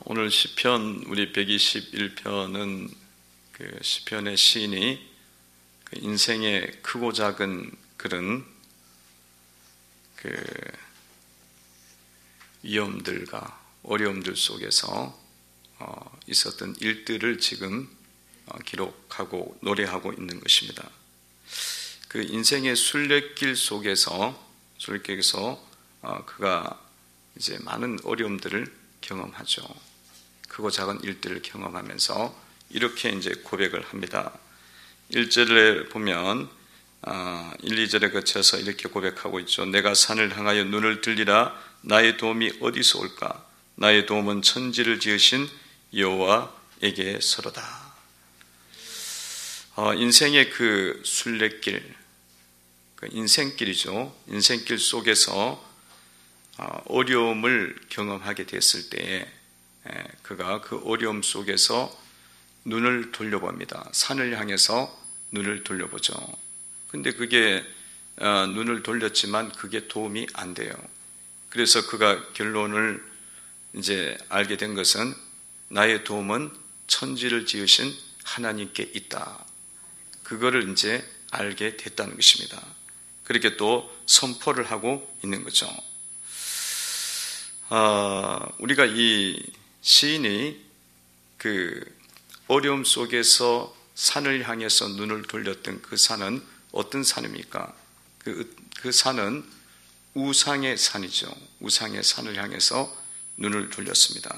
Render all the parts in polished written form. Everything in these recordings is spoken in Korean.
오늘 시편 우리 121편은 그 시편의 시인이 그 인생의 크고 작은 그런 그 위험들과 어려움들 속에서 있었던 일들을 지금 기록하고 노래하고 있는 것입니다. 그 인생의 순례길 속에서 그가 이제 많은 어려움들을 경험하죠. 크고 작은 일들을 경험하면서 이렇게 이제 고백을 합니다. 1절에 보면 1, 2절에 거쳐서 이렇게 고백하고 있죠. 내가 산을 향하여 눈을 들리라. 나의 도움이 어디서 올까? 나의 도움은 천지를 지으신 여호와에게서로다. 인생의 그 순례길, 그 인생길이죠. 인생길 속에서 어려움을 경험하게 됐을 때 그가 그 어려움 속에서 눈을 돌려봅니다. 산을 향해서 눈을 돌려보죠. 근데 그게 눈을 돌렸지만 그게 도움이 안 돼요. 그래서 그가 결론을 이제 알게 된 것은 나의 도움은 천지를 지으신 하나님께 있다. 그거를 이제 알게 됐다는 것입니다. 그렇게 또 선포를 하고 있는 거죠. 우리가 이 시인이 그 어려움 속에서 산을 향해서 눈을 돌렸던 그 산은 어떤 산입니까? 그 산은 우상의 산이죠. 우상의 산을 향해서 눈을 돌렸습니다.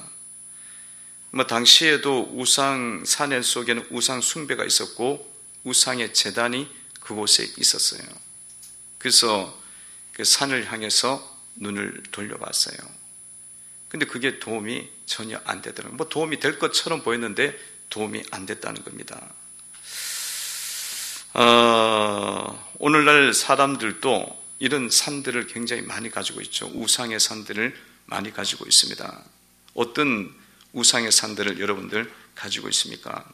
당시에도 우상 산의 속에는 우상 숭배가 있었고 우상의 제단이 그곳에 있었어요. 그래서 그 산을 향해서 눈을 돌려봤어요. 근데 그게 도움이 전혀 안 되더라고요. 도움이 될 것처럼 보였는데 도움이 안 됐다는 겁니다. 오늘날 사람들도 이런 산들을 굉장히 많이 가지고 있죠. 우상의 산들을 많이 가지고 있습니다. 어떤 우상의 산들을 여러분들 가지고 있습니까?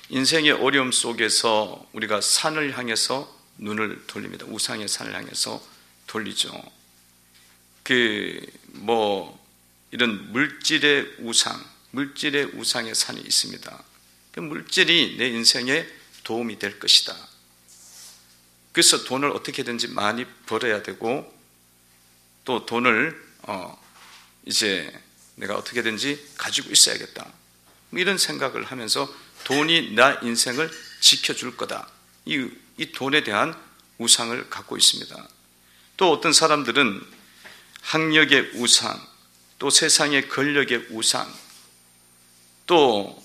인생의 어려움 속에서 우리가 산을 향해서 눈을 돌립니다. 우상의 산을 향해서 돌리죠. 이런 물질의 우상의 산이 있습니다. 그 물질이 내 인생에 도움이 될 것이다. 그래서 돈을 어떻게든지 많이 벌어야 되고 또 돈을 이제 내가 어떻게든지 가지고 있어야겠다. 이런 생각을 하면서 돈이 나 인생을 지켜줄 거다. 이 돈에 대한 우상을 갖고 있습니다. 또 어떤 사람들은 학력의 우상, 또 세상의 권력의 우상, 또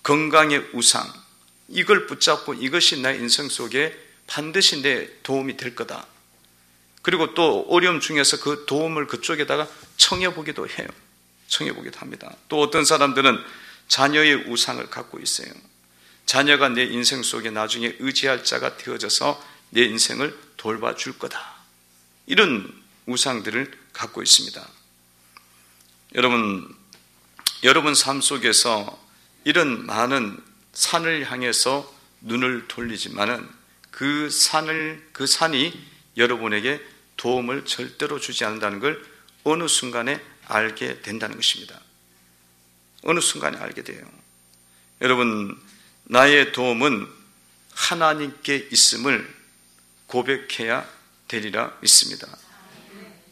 건강의 우상, 이걸 붙잡고 이것이 나의 인생 속에 반드시 내 도움이 될 거다. 그리고 또 어려움 중에서 그 도움을 그쪽에다가 청해보기도 해요. 청해보기도 합니다. 또 어떤 사람들은 자녀의 우상을 갖고 있어요. 자녀가 내 인생 속에 나중에 의지할 자가 되어져서 내 인생을 돌봐줄 거다. 이런 우상들을 갖고 있습니다. 여러분 삶 속에서 이런 많은 산을 향해서 눈을 돌리지만은 그 산이 여러분에게 도움을 절대로 주지 않는다는 걸 어느 순간에 알게 된다는 것입니다. 어느 순간에 알게 돼요. 여러분, 나의 도움은 하나님께 있음을 고백해야 되리라 믿습니다.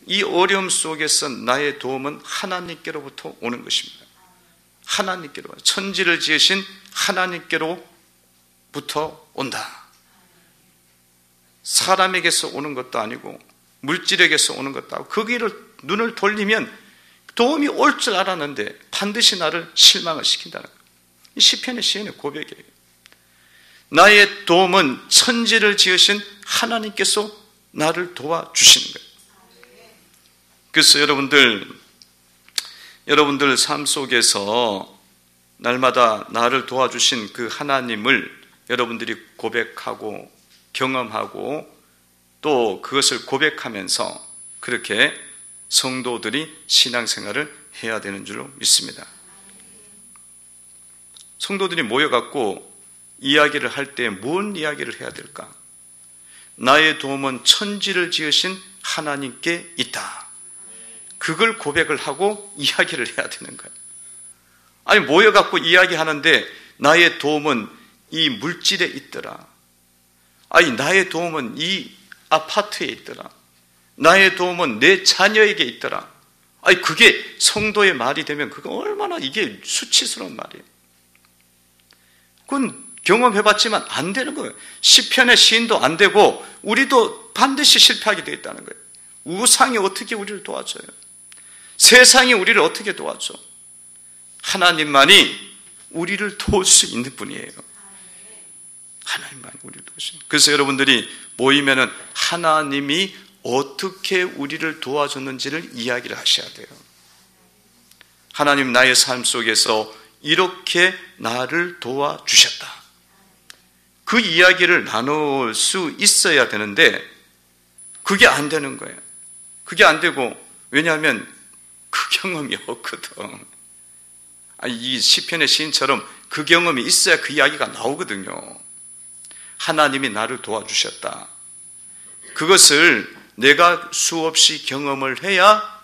이 어려움 속에서 나의 도움은 하나님께로부터 오는 것입니다. 하나님께로, 천지를 지으신 하나님께로부터 온다. 사람에게서 오는 것도 아니고 물질에게서 오는 것도 아니고 거기를 눈을 돌리면 도움이 올 줄 알았는데 반드시 나를 실망을 시킨다는 거예요. 이 시편의 시인의 고백이에요. 나의 도움은 천지를 지으신 하나님께서 나를 도와주시는 거예요. 그래서 여러분들 삶 속에서 날마다 나를 도와주신 그 하나님을 여러분들이 고백하고 경험하고 또 그것을 고백하면서 그렇게 성도들이 신앙생활을 해야 되는 줄로 믿습니다. 성도들이 모여갖고 이야기를 할 때 뭔 이야기를 해야 될까? 나의 도움은 천지를 지으신 하나님께 있다. 그걸 고백을 하고 이야기를 해야 되는 거예요. 아니 모여갖고 이야기하는데 나의 도움은 이 물질에 있더라. 아니 나의 도움은 이 아파트에 있더라. 나의 도움은 내 자녀에게 있더라. 아니 그게 성도의 말이 되면 그거 얼마나 이게 수치스러운 말이에요. 그건 경험해봤지만 안 되는 거예요. 시편의 시인도 안 되고 우리도 반드시 실패하게 되어 있다는 거예요. 우상이 어떻게 우리를 도와줘요? 세상이 우리를 어떻게 도와줘? 하나님만이 우리를 도울 수 있는 분이에요. 하나님만이 우리를 도우시는. 그래서 여러분들이 모이면은 하나님이 어떻게 우리를 도와줬는지를 이야기를 하셔야 돼요. 하나님 나의 삶 속에서 이렇게 나를 도와주셨다. 그 이야기를 나눌 수 있어야 되는데 그게 안 되는 거예요. 그게 안 되고, 왜냐하면 그 경험이 없거든. 이 시편의 시인처럼 그 경험이 있어야 그 이야기가 나오거든요. 하나님이 나를 도와주셨다. 그것을 내가 수없이 경험을 해야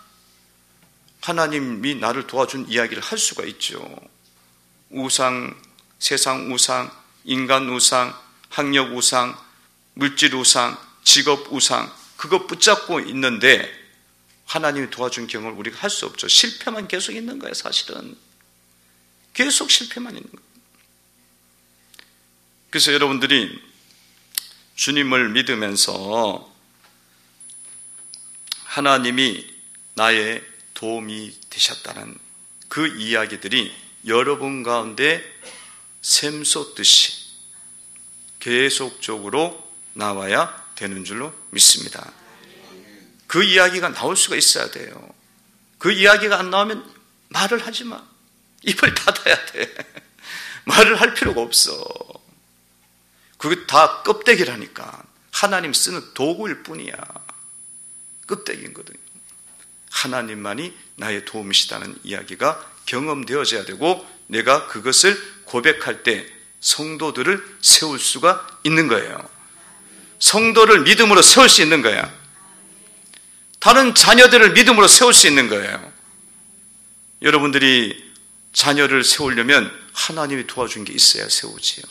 하나님이 나를 도와준 이야기를 할 수가 있죠. 우상, 세상 우상, 인간 우상, 학력 우상, 물질 우상, 직업 우상, 그거 붙잡고 있는데 하나님이 도와준 경험을 우리가 할 수 없죠. 실패만 계속 있는 거예요. 사실은 계속 실패만 있는 거예요. 그래서 여러분들이 주님을 믿으면서 하나님이 나의 도움이 되셨다는 그 이야기들이 여러분 가운데 샘솟듯이 계속적으로 나와야 되는 줄로 믿습니다. 그 이야기가 나올 수가 있어야 돼요. 그 이야기가 안 나오면 말을 하지 마. 입을 닫아야 돼. 말을 할 필요가 없어. 그게 다 껍데기라니까. 하나님 쓰는 도구일 뿐이야. 껍데기거든요. 하나님만이 나의 도움이시다는 이야기가 경험되어져야 되고 내가 그것을 고백할 때 성도들을 세울 수가 있는 거예요. 성도를 믿음으로 세울 수 있는 거야. 다른 자녀들을 믿음으로 세울 수 있는 거예요. 여러분들이 자녀를 세우려면 하나님이 도와준 게 있어야 세우지요.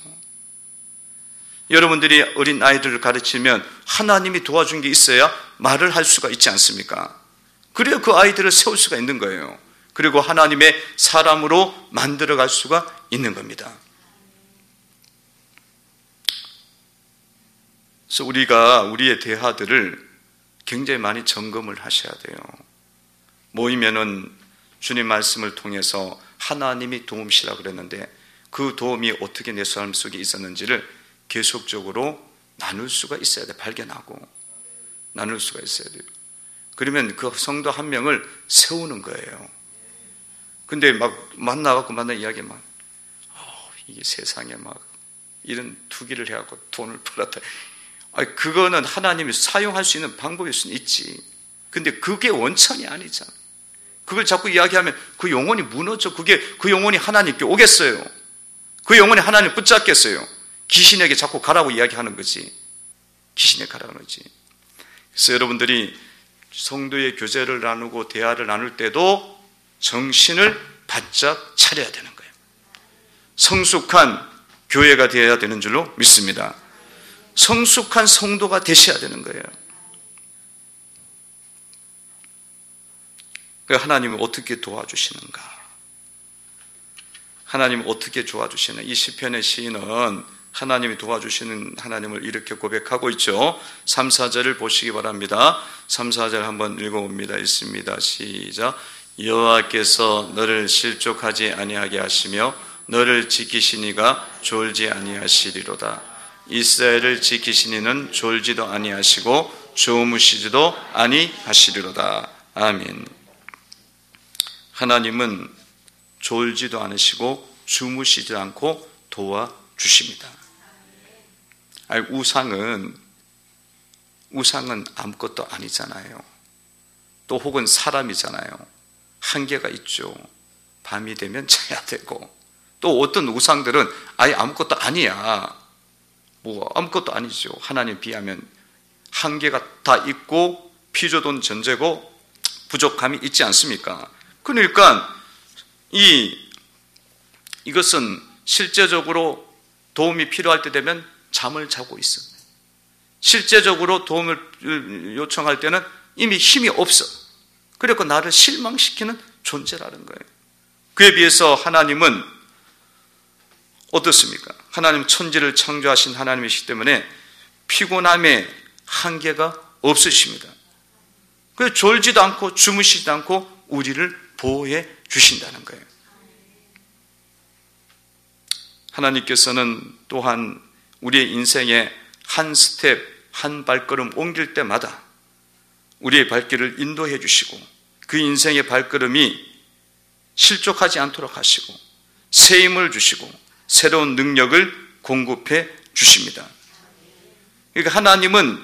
여러분들이 어린 아이들을 가르치면 하나님이 도와준 게 있어야 말을 할 수가 있지 않습니까? 그래야 그 아이들을 세울 수가 있는 거예요. 그리고 하나님의 사람으로 만들어갈 수가 있는 겁니다. 그래서 우리가 우리의 대화들을 굉장히 많이 점검을 하셔야 돼요. 모이면은 주님 말씀을 통해서 하나님이 도움이시라 그랬는데 그 도움이 어떻게 내 삶 속에 있었는지를 계속적으로 나눌 수가 있어야 돼. 발견하고 나눌 수가 있어야 돼요. 그러면 그 성도 한 명을 세우는 거예요. 근데 막 만나갖고 이야기 막 이게 세상에 막 이런 투기를 해갖고 돈을 벌었다. 그거는 하나님이 사용할 수 있는 방법일 수는 있지. 근데 그게 원천이 아니잖아. 그걸 자꾸 이야기하면 그 영혼이 무너져. 그 영혼이 하나님께 오겠어요. 그 영혼이 하나님 붙잡겠어요. 귀신에게 자꾸 가라고 이야기하는 거지. 귀신에 가라는 거지. 그래서 여러분들이 성도의 교제를 나누고 대화를 나눌 때도 정신을 바짝 차려야 되는 거예요. 성숙한 교회가 되어야 되는 줄로 믿습니다. 성숙한 성도가 되셔야 되는 거예요. 하나님은 어떻게 도와주시는가? 하나님은 어떻게 도와주시나? 이 시편의 시인은 하나님이 도와주시는 하나님을 이렇게 고백하고 있죠. 3, 4절을 보시기 바랍니다. 3, 4절 한번 읽어봅니다. 있습니다. 시작. 여호와께서 너를 실족하지 아니하게 하시며 너를 지키시니가 졸지 아니하시리로다. 이스라엘을 지키시니는 졸지도 아니하시고 주무시지도 아니하시리로다. 아멘. 하나님은 졸지도 않으시고 주무시지 않고 도와주십니다. 우상은 아무것도 아니잖아요. 또 혹은 사람이잖아요. 한계가 있죠. 밤이 되면 자야 되고, 또 어떤 우상들은 아예 아무것도 아니야. 아무것도 아니죠. 하나님 비하면 한계가 다 있고 피조돈 존재고 부족함이 있지 않습니까? 그러니까 이 이것은 실제적으로 도움이 필요할 때 되면 잠을 자고 있어. 실제적으로 도움을 요청할 때는 이미 힘이 없어. 그리고 나를 실망시키는 존재라는 거예요. 그에 비해서 하나님은 어떻습니까? 하나님 천지를 창조하신 하나님이시기 때문에 피곤함의 한계가 없으십니다. 그래서 졸지도 않고 주무시지도 않고 우리를 보호해 주신다는 거예요. 하나님께서는 또한 우리의 인생에 한 스텝, 한 발걸음 옮길 때마다 우리의 발길을 인도해 주시고 그 인생의 발걸음이 실족하지 않도록 하시고 새 힘을 주시고 새로운 능력을 공급해 주십니다. 그러니까 하나님은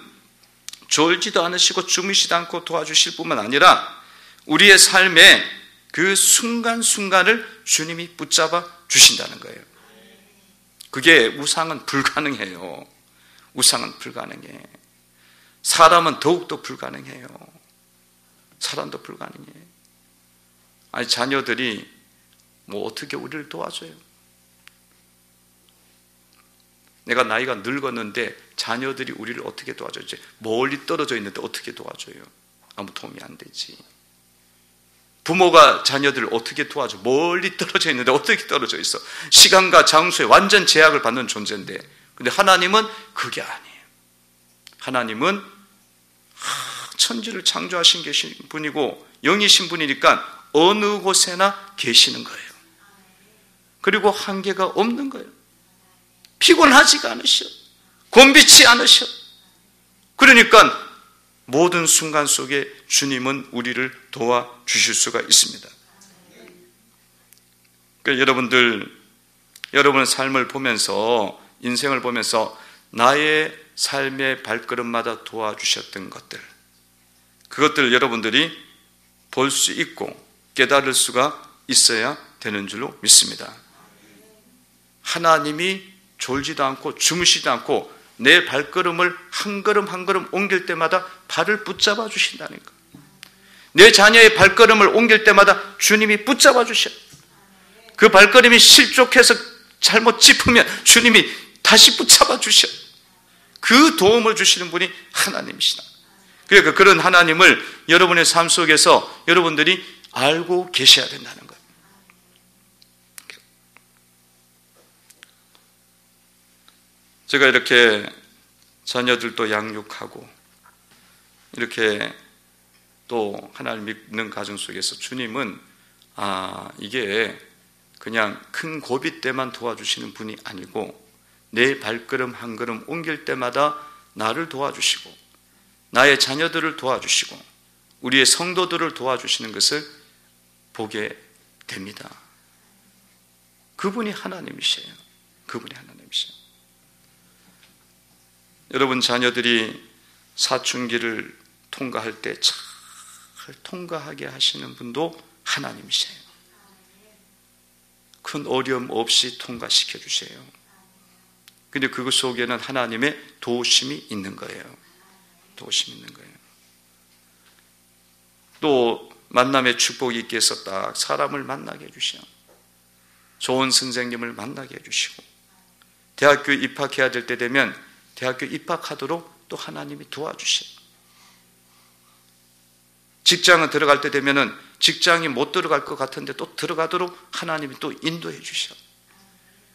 졸지도 않으시고 주무시지도 않고 도와주실 뿐만 아니라 우리의 삶의 그 순간순간을 주님이 붙잡아 주신다는 거예요. 그게 우상은 불가능해요. 우상은 불가능해. 사람은 더욱더 불가능해요. 사람도 불가능해. 아니, 자녀들이 뭐 어떻게 우리를 도와줘요? 내가 나이가 늙었는데 자녀들이 우리를 어떻게 도와줘요? 멀리 떨어져 있는데 어떻게 도와줘요? 아무 도움이 안 되지. 부모가 자녀들을 어떻게 도와줘? 멀리 떨어져 있는데 어떻게 떨어져 있어? 시간과 장소에 완전 제약을 받는 존재인데, 근데 하나님은 그게 아니에요. 하나님은 천지를 창조하신 계신 분이고 영이신 분이니까 어느 곳에나 계시는 거예요. 그리고 한계가 없는 거예요. 피곤하지가 않으셔. 곤비치 않으셔. 그러니까 모든 순간 속에 주님은 우리를 도와주실 수가 있습니다. 그러니까 여러분의 삶을 보면서, 인생을 보면서 나의 삶의 발걸음마다 도와주셨던 것들, 그것들을 여러분들이 볼 수 있고 깨달을 수가 있어야 되는 줄로 믿습니다. 하나님이 졸지도 않고 주무시지도 않고 내 발걸음을 한 걸음 한 걸음 옮길 때마다 발을 붙잡아 주신다니까. 내 자녀의 발걸음을 옮길 때마다 주님이 붙잡아 주셔. 그 발걸음이 실족해서 잘못 짚으면 주님이 다시 붙잡아 주셔. 그 도움을 주시는 분이 하나님이시다. 그러니까 그런 하나님을 여러분의 삶 속에서 여러분들이 알고 계셔야 된다는 거예요. 제가 이렇게 자녀들도 양육하고 이렇게 또 하나님 믿는 가정 속에서 주님은 이게 그냥 큰 고비 때만 도와주시는 분이 아니고 내 발걸음 한 걸음 옮길 때마다 나를 도와주시고 나의 자녀들을 도와주시고 우리의 성도들을 도와주시는 것을 보게 됩니다. 그분이 하나님이세요. 그분이 하나님이세요. 여러분 자녀들이 사춘기를 통과할 때 잘 통과하게 하시는 분도 하나님이세요. 큰 어려움 없이 통과시켜 주세요. 근데 그것 속에는 하나님의 도우심이 있는 거예요. 도우심이 있는 거예요. 또 만남의 축복이 있게 해서 딱 사람을 만나게 해주시오. 좋은 선생님을 만나게 해주시고 대학교 입학해야 될 때 되면 대학교 입학하도록 또 하나님이 도와주시오. 직장을 들어갈 때 되면은 직장이 못 들어갈 것 같은데 또 들어가도록 하나님이 또 인도해 주셔.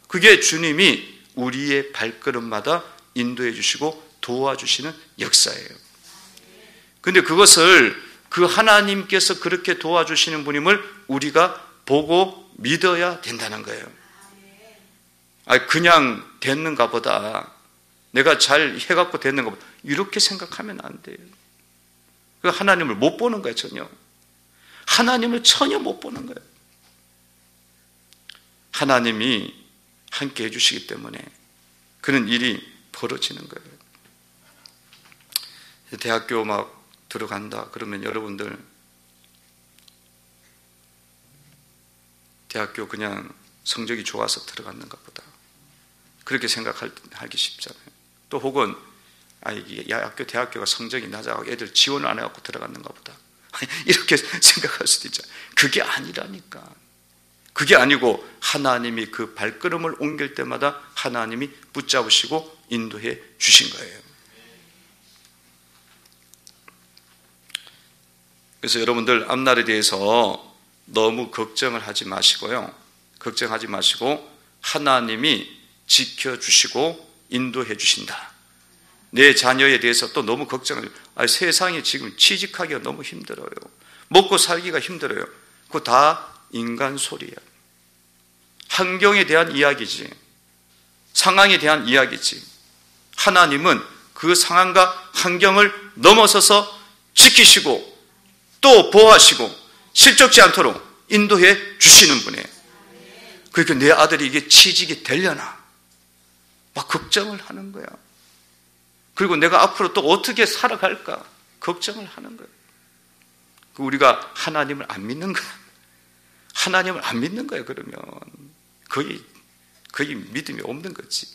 그게 주님이 우리의 발걸음마다 인도해 주시고 도와주시는 역사예요. 근데 그것을 그 하나님께서 그렇게 도와주시는 분임을 우리가 보고 믿어야 된다는 거예요. 그냥 됐는가 보다, 내가 잘 해갖고 됐는가 보다, 이렇게 생각하면 안 돼요. 하나님을 못 보는 거예요. 전혀. 하나님을 전혀 못 보는 거예요. 하나님이 함께 해주시기 때문에 그런 일이 벌어지는 거예요. 대학교 막 들어간다 그러면 여러분들 대학교 그냥 성적이 좋아서 들어갔는가 보다, 그렇게 생각하기 쉽잖아요. 또 혹은 대학교가 성적이 낮아서 애들 지원을 안 해갖고 들어갔는가 보다, 이렇게 생각할 수도 있잖아요. 그게 아니라니까. 그게 아니고 하나님이 그 발걸음을 옮길 때마다 하나님이 붙잡으시고 인도해 주신 거예요. 그래서 여러분들 앞날에 대해서 너무 걱정을 하지 마시고요. 걱정하지 마시고 하나님이 지켜주시고 인도해 주신다. 내 자녀에 대해서 또 너무 걱정을 해요. 세상이 지금 취직하기가 너무 힘들어요. 먹고 살기가 힘들어요. 그거 다 인간 소리야. 환경에 대한 이야기지. 상황에 대한 이야기지. 하나님은 그 상황과 환경을 넘어서서 지키시고 또 보호하시고 실족지 않도록 인도해 주시는 분이에요. 그러니까 내 아들이 이게 취직이 되려나 막 걱정을 하는 거야. 그리고 내가 앞으로 또 어떻게 살아갈까 걱정을 하는 거야. 우리가 하나님을 안 믿는 거야. 하나님을 안 믿는 거야. 그러면 거의 믿음이 없는 거지.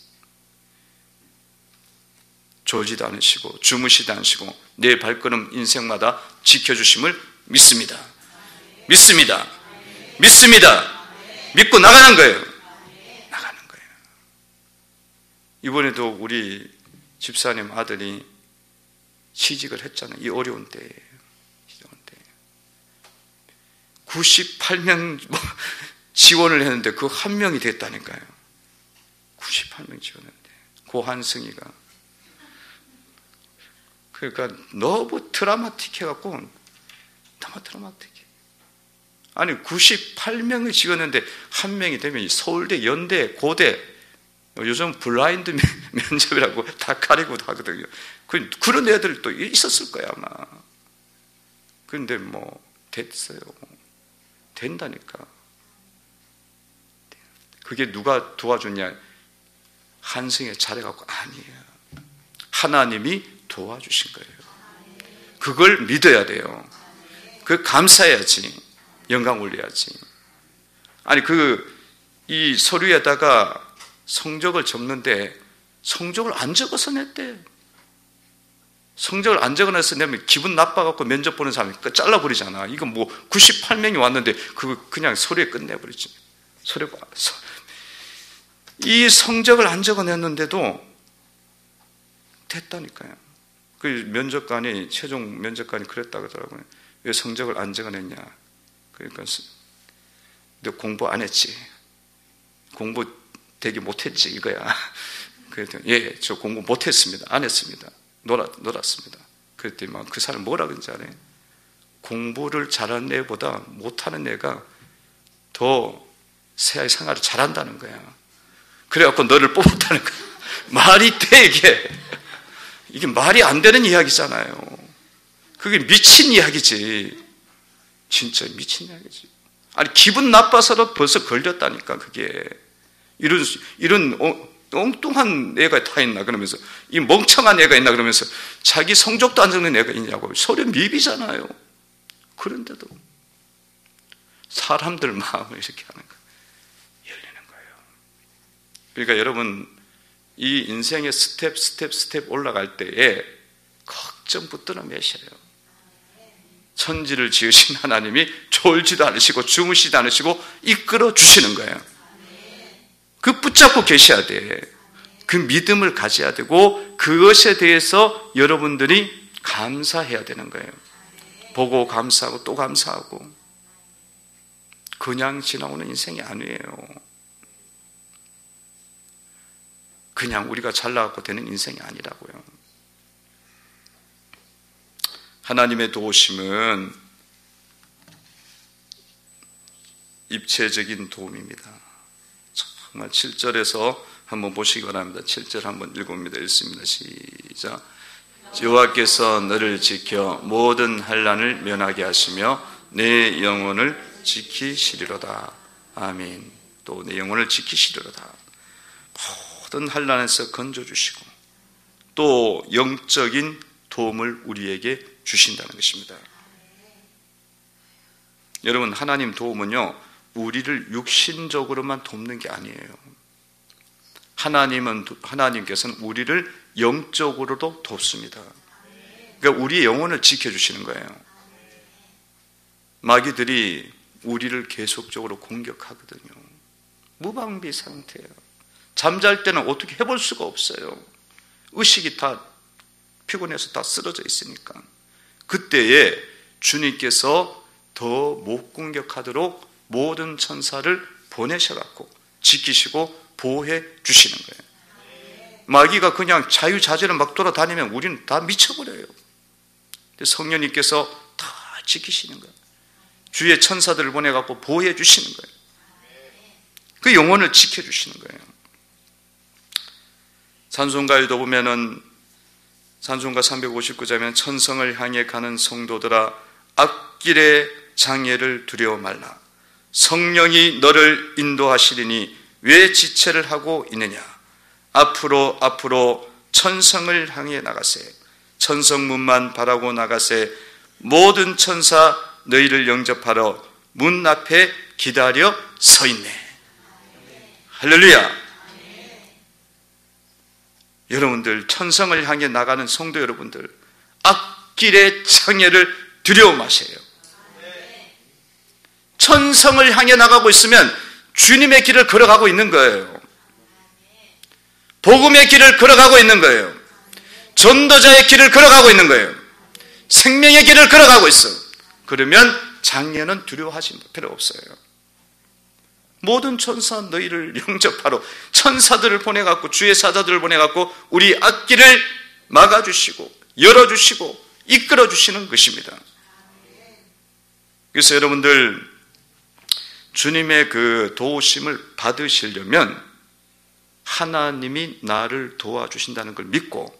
졸지도 않으시고 주무시도 않으시고 내 발걸음 인생마다 지켜주심을 믿습니다. 믿습니다. 믿습니다. 믿고 나가는 거예요. 나가는 거예요. 이번에도 우리 집사님 아들이 취직을 했잖아요. 이 어려운 때에. 98명 지원을 했는데 그 한 명이 됐다니까요. 98명 지원했는데 고한승이가. 그러니까 너무 트라우마틱해갖고 너무 트라우마틱해. 아니 98명을 지원했는데 한 명이 되면 서울대, 연대, 고대 요즘 블라인드 면접이라고 다 가리고 하거든요. 그런 애들도 있었을 거야 아마. 그런데 뭐 됐어요. 된다니까. 그게 누가 도와줬냐? 한승에 잘해갖고 아니에요. 하나님이 도와주신 거예요. 그걸 믿어야 돼요. 그 감사해야지. 영광 올려야지. 아니 이 서류에다가 성적을 적는데 성적을 안 적어서 냈대. 성적을 안 적어내서 내면 기분 나빠갖고 면접 보는 사람이 잘라버리잖아. 이거 뭐 98명이 왔는데 그냥 서류에 끝내버리지. 이 성적을 안 적어냈는데도 됐다니까요. 그 면접관이 최종 면접관이 그랬다 그러더라고요. 왜 성적을 안 적어냈냐? 그러니까 너 공부 안 했지? 공부 되게 못했지 이거야. 그랬더니 예, 저 공부 못했습니다. 안 했습니다. 놀았습니다. 그랬더니 막 그 사람 뭐라 그런지 알아요? 공부를 잘하는 애보다 못하는 애가 더 세상의 생활을 잘한다는 거야. 그래갖고 너를 뽑았다는 거야. 말이 돼 이게? 이게 말이 안 되는 이야기잖아요. 그게 미친 이야기지. 진짜 미친 이야기지. 아니 기분 나빠서도 벌써 걸렸다니까 그게. 이런 엉뚱한 애가 다 있나 그러면서 이 멍청한 애가 있나 그러면서 자기 성적도 안 적는 애가 있냐고. 서류 미비잖아요. 그런데도 사람들 마음을 이렇게 하는 거예요. 열리는 거예요. 그러니까 여러분 이 인생의 스텝 올라갈 때에 걱정 붙들어 매셔요. 천지를 지으신 하나님이 졸지도 않으시고 주무시도 않으시고 이끌어 주시는 거예요. 그 붙잡고 계셔야 돼. 그 믿음을 가져야 되고 그것에 대해서 여러분들이 감사해야 되는 거예요. 보고 감사하고 또 감사하고. 그냥 지나오는 인생이 아니에요. 그냥 우리가 잘나갖고 되는 인생이 아니라고요. 하나님의 도우심은 입체적인 도움입니다. 정말 7절에서 한번 보시기 바랍니다. 7절 한번 읽어봅니다. 읽습니다. 시작. 여호와께서 너를 지켜 모든 환난을 면하게 하시며 내 영혼을 지키시리로다. 아멘. 또 내 영혼을 지키시리로다. 모든 환난에서 건져주시고 또 영적인 도움을 우리에게 주신다는 것입니다. 여러분 하나님 도움은요 우리를 육신적으로만 돕는 게 아니에요. 하나님께서는 우리를 영적으로도 돕습니다. 그러니까 우리의 영혼을 지켜주시는 거예요. 마귀들이 우리를 계속적으로 공격하거든요. 무방비 상태예요. 잠잘 때는 어떻게 해볼 수가 없어요. 의식이 다 피곤해서 다 쓰러져 있으니까. 그때에 주님께서 더 못 공격하도록 모든 천사를 보내셔갖고 지키시고 보호해 주시는 거예요. 마귀가 그냥 자유자재로 막 돌아다니면 우리는 다 미쳐버려요. 성령님께서 다 지키시는 거예요. 주의 천사들을 보내갖고 보호해 주시는 거예요. 그 영혼을 지켜주시는 거예요. 찬송가에도 보면은 찬송가 359장면 천성을 향해 가는 성도들아 앞길의 장애를 두려워 말라. 성령이 너를 인도하시리니 왜 지체를 하고 있느냐. 앞으로 천성을 향해 나가세. 천성문만 바라고 나가세. 모든 천사 너희를 영접하러 문 앞에 기다려 서 있네. 할렐루야. 여러분들 천성을 향해 나가는 성도 여러분들 앞길의 장애를 두려워 마세요. 천성을 향해 나가고 있으면 주님의 길을 걸어가고 있는 거예요. 복음의 길을 걸어가고 있는 거예요. 전도자의 길을 걸어가고 있는 거예요. 생명의 길을 걸어가고 있어. 그러면 장애는 두려워하지 필요 없어요. 모든 천사 너희를 영접하러 천사들을 보내갖고 주의 사자들을 보내갖고 우리 앞길을 막아주시고 열어주시고 이끌어주시는 것입니다. 그래서 여러분들 주님의 그 도우심을 받으시려면 하나님이 나를 도와주신다는 걸 믿고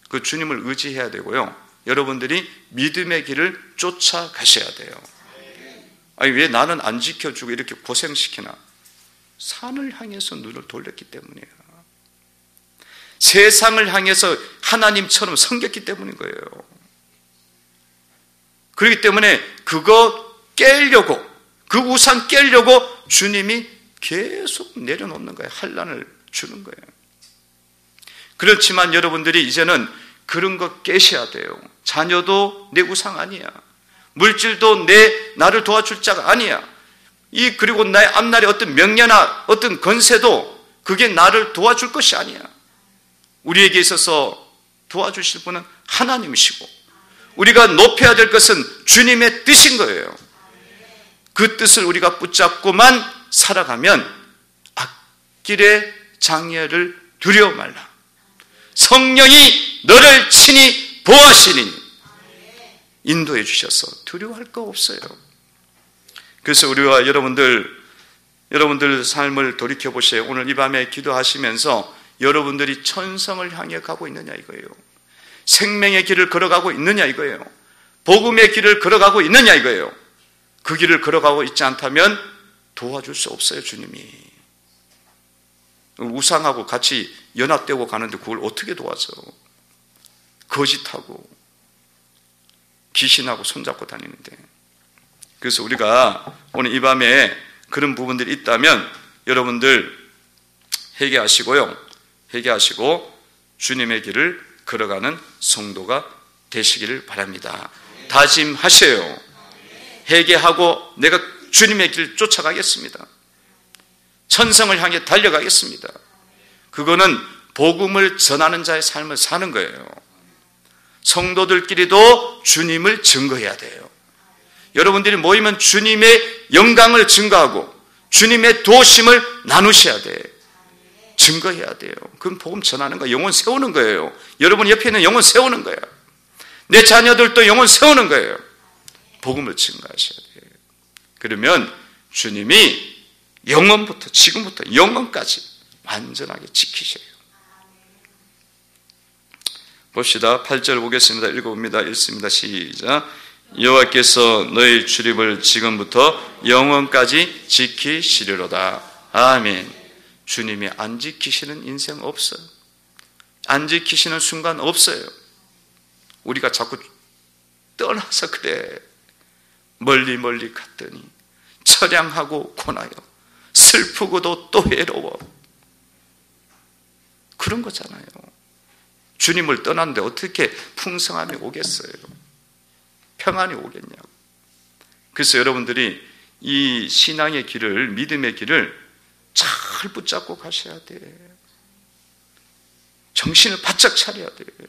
그 주님을 의지해야 되고요. 여러분들이 믿음의 길을 쫓아가셔야 돼요. 아니 왜 나는 안 지켜주고 이렇게 고생시키나? 산을 향해서 눈을 돌렸기 때문이에요. 세상을 향해서 하나님처럼 섬겼기 때문인 거예요. 그렇기 때문에 그거 깨려고 그 우상 깨려고 주님이 계속 내려놓는 거예요. 환난을 주는 거예요. 그렇지만 여러분들이 이제는 그런 거 깨셔야 돼요. 자녀도 내 우상 아니야. 물질도 나를 도와줄 자가 아니야. 그리고 나의 앞날에 어떤 명예나 어떤 건세도 그게 나를 도와줄 것이 아니야. 우리에게 있어서 도와주실 분은 하나님이시고 우리가 높여야 될 것은 주님의 뜻인 거예요. 그 뜻을 우리가 붙잡고만 살아가면 앞길의 장애를 두려워 말라. 성령이 너를 친히 보호하시니 인도해 주셔서 두려워할 거 없어요. 그래서 우리와 여러분들 삶을 돌이켜 보세요. 오늘 이 밤에 기도하시면서 여러분들이 천성을 향해 가고 있느냐 이거예요. 생명의 길을 걸어가고 있느냐 이거예요. 복음의 길을 걸어가고 있느냐 이거예요. 그 길을 걸어가고 있지 않다면 도와줄 수 없어요. 주님이 우상하고 같이 연합되고 가는데 그걸 어떻게 도와줘? 거짓하고 귀신하고 손잡고 다니는데. 그래서 우리가 오늘 이 밤에 그런 부분들이 있다면 여러분들 회개하시고 주님의 길을 걸어가는 성도가 되시기를 바랍니다. 다짐하세요. 회개하고 내가 주님의 길 쫓아가겠습니다. 천성을 향해 달려가겠습니다. 그거는 복음을 전하는 자의 삶을 사는 거예요. 성도들끼리도 주님을 증거해야 돼요. 여러분들이 모이면 주님의 영광을 증거하고 주님의 도심을 나누셔야 돼요. 증거해야 돼요. 그건 복음 전하는 거, 영혼 세우는 거예요. 여러분 옆에 있는 영혼 세우는 거예요. 내 자녀들도 영혼 세우는 거예요. 복음을 증거하셔야 돼요. 그러면 주님이 영원부터 지금부터 영원까지 완전하게 지키셔요. 봅시다. 8절 보겠습니다. 읽어봅니다. 읽습니다. 시작. 여호와께서 너희 출입을 지금부터 영원까지 지키시리로다. 아멘. 주님이 안 지키시는 인생 없어요. 안 지키시는 순간 없어요. 우리가 자꾸 떠나서 그래. 멀리 갔더니 처량하고 고나요. 슬프고도 또 외로워. 그런 거잖아요. 주님을 떠났는데 어떻게 풍성함이 오겠어요? 평안이 오겠냐고. 그래서 여러분들이 이 신앙의 길을, 믿음의 길을 잘 붙잡고 가셔야 돼. 정신을 바짝 차려야 돼요.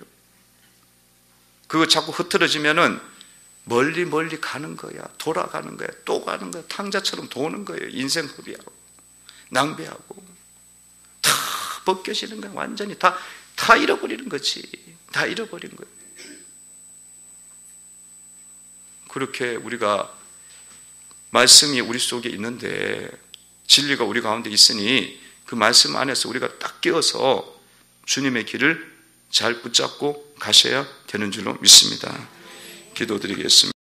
그거 자꾸 흐트러지면은 멀리 가는 거야. 돌아가는 거야. 또 가는 거야. 탕자처럼 도는 거예요. 인생 허비하고 낭비하고 다 벗겨지는 거야. 완전히 다 잃어버리는 거지. 다 잃어버린 거예요. 그렇게 우리가 말씀이 우리 속에 있는데, 진리가 우리 가운데 있으니 그 말씀 안에서 우리가 딱 끼어서 주님의 길을 잘 붙잡고 가셔야 되는 줄로 믿습니다. 기도드리겠습니다.